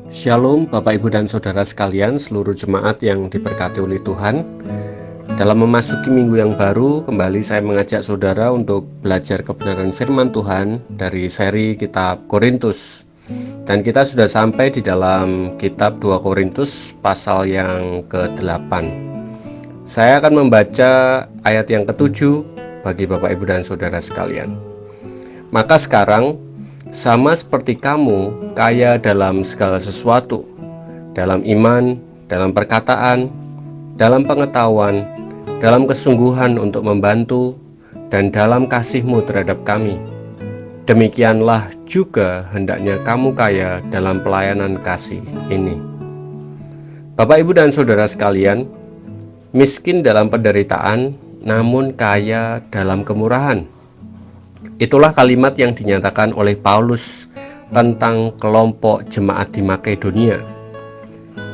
Shalom Bapak Ibu dan Saudara sekalian, seluruh jemaat yang diberkati oleh Tuhan. Dalam memasuki minggu yang baru, kembali saya mengajak saudara untuk belajar kebenaran firman Tuhan dari seri Kitab Korintus. Dan kita sudah sampai di dalam kitab 2 Korintus pasal yang ke-8. Saya akan membaca ayat yang ke-7 bagi Bapak Ibu dan Saudara sekalian. Maka sekarang, sama seperti kamu kaya dalam segala sesuatu, dalam iman, dalam perkataan, dalam pengetahuan, dalam kesungguhan untuk membantu, dan dalam kasihmu terhadap kami. Demikianlah juga hendaknya kamu kaya dalam pelayanan kasih ini. Bapak, Ibu, dan Saudara sekalian, miskin dalam penderitaan, namun kaya dalam kemurahan. Itulah kalimat yang dinyatakan oleh Paulus tentang kelompok jemaat di Makedonia.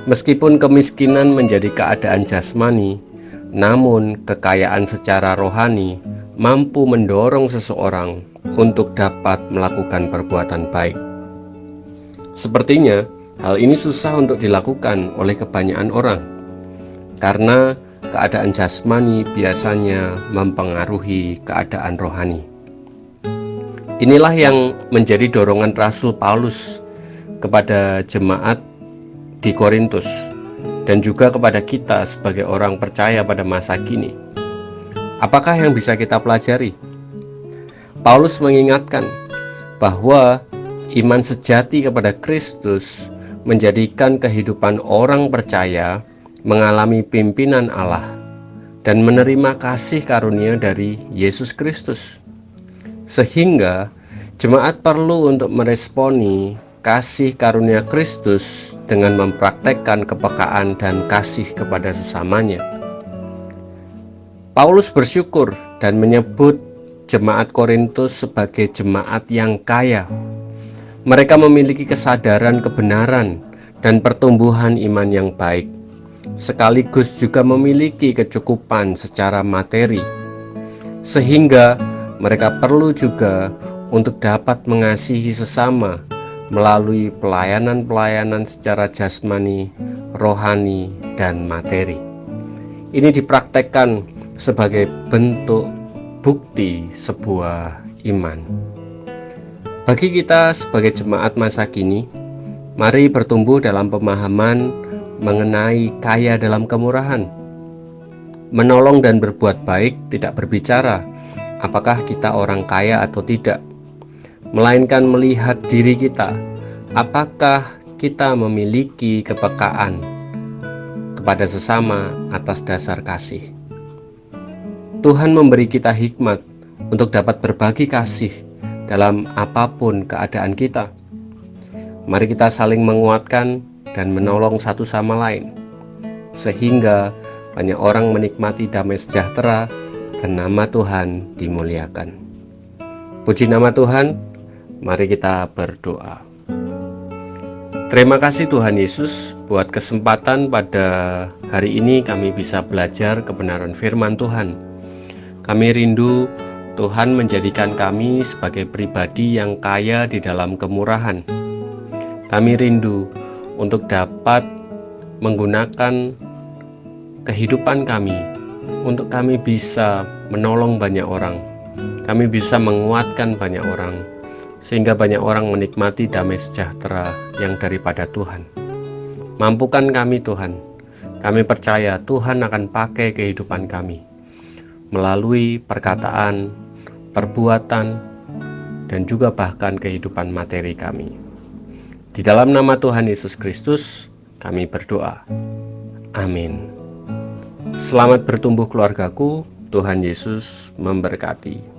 Meskipun kemiskinan menjadi keadaan jasmani, namun kekayaan secara rohani mampu mendorong seseorang untuk dapat melakukan perbuatan baik. Sepertinya hal ini susah untuk dilakukan oleh kebanyakan orang, karena keadaan jasmani biasanya mempengaruhi keadaan rohani. Inilah yang menjadi dorongan Rasul Paulus kepada jemaat di Korintus dan juga kepada kita sebagai orang percaya pada masa kini. Apakah yang bisa kita pelajari? Paulus mengingatkan bahwa iman sejati kepada Kristus menjadikan kehidupan orang percaya mengalami pimpinan Allah dan menerima kasih karunia dari Yesus Kristus. Sehingga jemaat perlu untuk meresponi kasih karunia Kristus dengan mempraktekkan kepekaan dan kasih kepada sesamanya. Paulus bersyukur dan menyebut jemaat Korintus sebagai jemaat yang kaya. Mereka memiliki kesadaran kebenaran dan pertumbuhan iman yang baik, sekaligus juga memiliki kecukupan secara materi, sehingga mereka perlu juga untuk dapat mengasihi sesama melalui pelayanan-pelayanan secara jasmani, rohani, dan materi. Ini dipraktekkan sebagai bentuk bukti sebuah iman. Bagi kita sebagai jemaat masa kini, mari bertumbuh dalam pemahaman mengenai kaya dalam kemurahan. Menolong dan berbuat baik tidak berbicara apakah kita orang kaya atau tidak, melainkan melihat diri kita, apakah kita memiliki kepekaan kepada sesama atas dasar kasih. Tuhan memberi kita hikmat untuk dapat berbagi kasih dalam apapun keadaan kita. Mari kita saling menguatkan dan menolong satu sama lain, sehingga banyak orang menikmati damai sejahtera dan nama Tuhan dimuliakan. Puji nama Tuhan, mari kita berdoa. Terima kasih Tuhan Yesus buat kesempatan pada hari ini kami bisa belajar kebenaran firman Tuhan. Kami rindu Tuhan menjadikan kami sebagai pribadi yang kaya di dalam kemurahan. Kami rindu untuk dapat menggunakan kehidupan kami untuk kami bisa menolong banyak orang, kami bisa menguatkan banyak orang, sehingga banyak orang menikmati damai sejahtera yang daripada Tuhan. Mampukan kami Tuhan, kami percaya Tuhan akan pakai kehidupan kami, melalui perkataan, perbuatan, dan juga bahkan kehidupan materi kami. Di dalam nama Tuhan Yesus Kristus, kami berdoa. Amin. Selamat bertumbuh keluargaku, Tuhan Yesus memberkati.